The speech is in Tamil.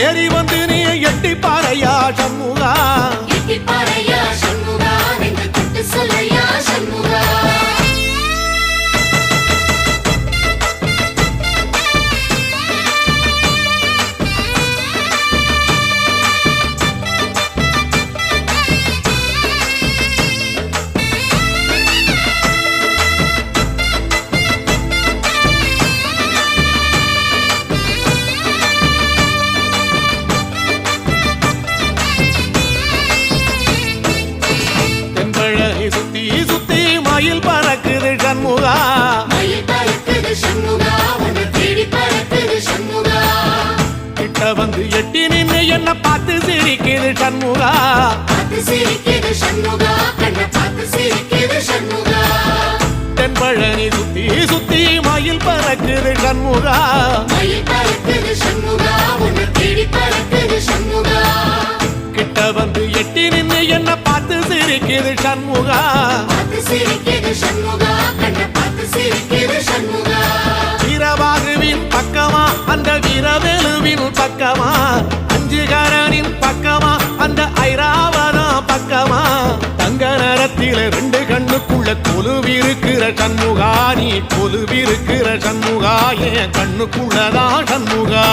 ஏறி வந்து நீ எட்டி பாறையா சண்முகா எட்டி பாறையா சண்முகா என்று தொட்டு சொல்லையா சண்முகா சுத்தி சுத்தி மயில் பறக்குது சண்முகா மயில் பறக்குது சண்முகா உன்னை தேடி பறக்குது சண்முகா கிட்ட வந்து எட்டி நின்னு என்ன பார்த்து சிரிக்குது சண்முகா பார்த்து சிரிக்குது சண்முகா கண்ணை பார்த்து சிரிக்குது சண்முகா தென்பழனி சுத்தி சுத்தி மயில் பறக்குது சண்முகா மயில் பறக்குது சண்முகா உன்னை தேடி பறக்குது சண்முகா கிட்ட வந்து எட்டி நின்னு என்ன பார்த்து சிரிக்குது சண்முகா பார்த்து சிரிக்குது சண்முகா கண்ணை பார்த்து சிரிக்குது சண்முகா வீரபாகுவின் பக்கமா அந்த வீரவேலுவின் பக்கமா அஞ்சுகரனின் பக்கமா அந்த ஐராவதம் பக்கமா தங்க நேரத்தில ரெண்டு கண்ணுக்குள்ள கொலுவிருக்கிற சண்முகா நீ கொலுவிருக்கிற சண்முகா என் கண்ணுக்குள்ளதான் சண்முகா